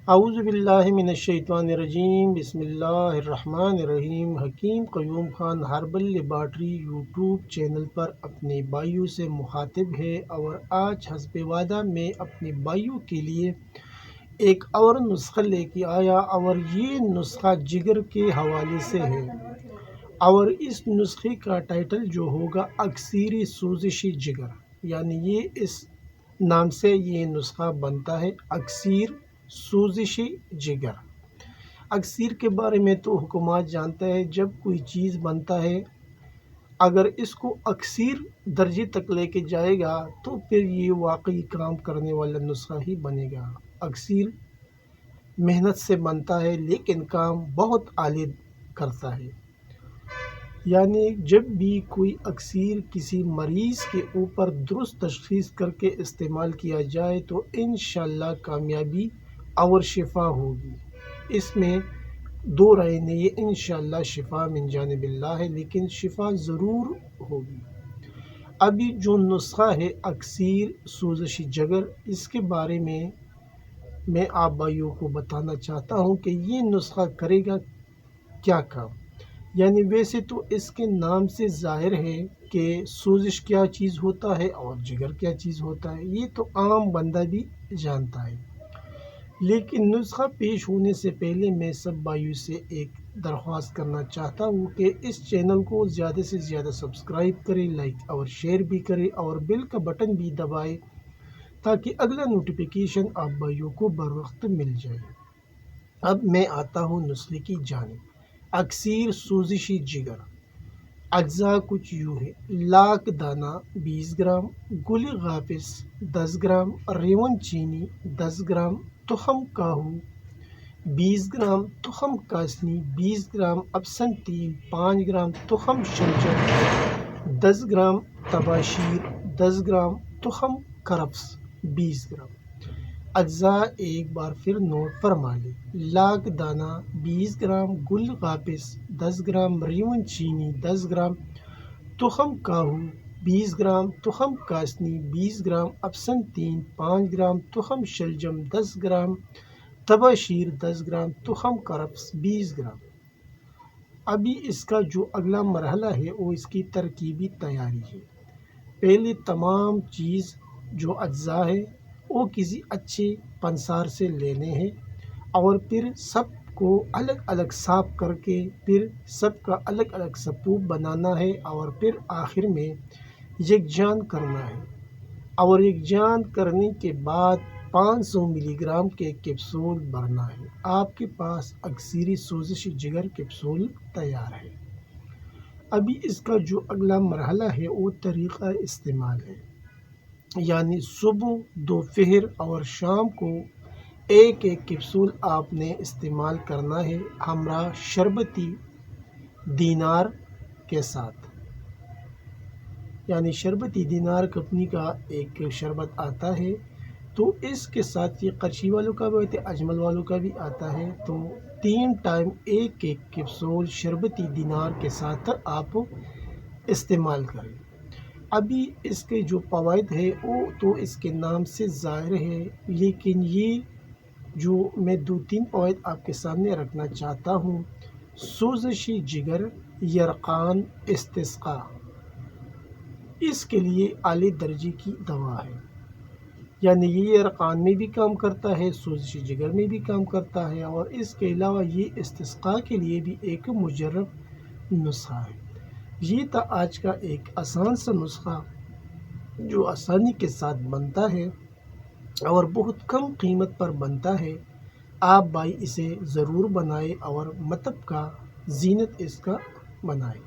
اعوذ باللہ من الشیطان الرجیم، بسم اللہ الرحمن الرحیم۔ Hakim Qayyum Khan herbal laboratory YouTube channel پر اپنے بھائیوں سے مخاطب ہے اور آج حسب وعدہ میں اپنے بھائیوں کے لیے ایک اور نسخہ لے کے آیا اور یہ نسخہ جگر کے حوالے سے ہے اور اس نسخے کا ٹائٹل جو ہوگا اکثیر سوزشی جگر، یعنی یہ اس نام سے یہ نسخہ بنتا ہے، اکثیر سوزشی جگر۔ اکثیر کے بارے میں تو حکومت جانتا ہے، جب کوئی چیز بنتا ہے اگر اس کو اکثیر درجے تک لے کے جائے گا تو پھر یہ واقعی کام کرنے والا نسخہ ہی بنے گا۔ اکثیر محنت سے بنتا ہے لیکن کام بہت اعلیٰ کرتا ہے، یعنی جب بھی کوئی اکثیر کسی مریض کے اوپر درست تشخیص کر کے استعمال کیا جائے تو انشاءاللہ کامیابی اور شفا ہوگی۔ اس میں دو رائے نہیں ہے، انشاءاللہ شفا من جانب اللہ ہے، لیکن شفا ضرور ہوگی۔ ابھی جو نسخہ ہے اکثیر سوزشی جگر، اس کے بارے میں آپ بھائیوں کو بتانا چاہتا ہوں کہ یہ نسخہ کرے گا کیا کام۔ یعنی ویسے تو اس کے نام سے ظاہر ہے کہ سوزش کیا چیز ہوتا ہے اور جگر کیا چیز ہوتا ہے، یہ تو عام بندہ بھی جانتا ہے، لیکن نسخہ پیش ہونے سے پہلے میں سب بھائیوں سے ایک درخواست کرنا چاہتا ہوں کہ اس چینل کو زیادہ سے زیادہ سبسکرائب کریں، لائک اور شیئر بھی کریں اور بیل کا بٹن بھی دبائیں تاکہ اگلا نوٹیفیکیشن آپ بھائیوں کو بر وقت مل جائے۔ اب میں آتا ہوں نسخے کی جانب۔ اکثیر سوزشی جگر اجزاء کچھ یوں ہے: لاکھ دانہ 20 گرام، گل غافص 10 گرام، ریون چینی 10 gram, تخم کاہو 20 gram, تخم Kasni 20 gram, Ibsen تیل 5 گرام، تخم شلجم 10 گرام، تباشیر 10 گرام، تخم کرفس 20 گرام۔ اجزاء ایک بار پھر نوٹ فرما لیں: لاکھ دانہ 20 گرام، گل غافص 10 گرام، ریون چینی 10 gram, تخم کاہو 20 gram, تخم Kasni 20 gram, Ibsen تیل 5 گرام، تخم شلجم 10 گرام، تباشیر 10 گرام، تخم کرفس 20 گرام۔ ابھی اس کا جو اگلا مرحلہ ہے وہ اس کی ترکیبی تیاری ہے۔ پہلے تمام چیز جو اجزاء ہے وہ کسی اچھے پنسار سے لینے ہیں اور پھر سب کو الگ الگ صاف کر کے پھر سب کا الگ الگ سپوپ بنانا ہے اور پھر آخر میں یکجان کرنا ہے، اور یکجان کرنے کے بعد 500 ملی گرام کے کیپسول بھرنا ہے۔ آپ کے پاس اکثیر سوزشی جگر کیپسول تیار ہے۔ ابھی اس کا جو اگلا مرحلہ ہے وہ طریقہ استعمال ہے، یعنی صبح، دوپہر اور شام کو ایک ایک کیپسول آپ نے استعمال کرنا ہے ہمراہ شربتی دینار کے ساتھ۔ یعنی شربتی دینار کمپنی کا ایک شربت آتا ہے، تو اس کے ساتھ یہ قرشی والوں کا بھی آتا ہے، اجمل والوں کا بھی آتا ہے، تو 3 ٹائم ایک ایک کیپسول شربتی دینار کے ساتھ آپ استعمال کریں۔ ابھی اس کے جو فوائد ہے وہ تو اس کے نام سے ظاہر ہے، لیکن یہ جو میں 2-3 فوائد آپ کے سامنے رکھنا چاہتا ہوں۔ سوزشی جگر، یرقان، استسقاء اس کے لیے اعلی درجے کی دوا ہے، یعنی یہ یرقان میں بھی کام کرتا ہے، سوزشی جگر میں بھی کام کرتا ہے، اور اس کے علاوہ یہ استسقاء کے لیے بھی ایک مجرب نسخہ ہے۔ یہ تھا آج کا ایک آسان سا نسخہ جو آسانی کے ساتھ بنتا ہے اور بہت کم قیمت پر بنتا ہے۔ آپ بھائی اسے ضرور بنائیں اور مطب کا زینت اس کا بنائیں،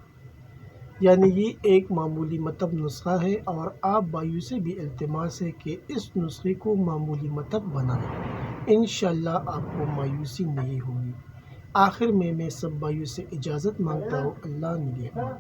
یعنی یہ ایک معمولی مطب نسخہ ہے اور آپ بھائیوں سے بھی التماس ہے کہ اس نسخے کو معمولی مطب بنائیں، انشاءاللہ آپ کو مایوسی نہیں ہوگی۔ آخر میں سب بھائیوں سے اجازت مانگتا ہوں، اللہ نگہبان۔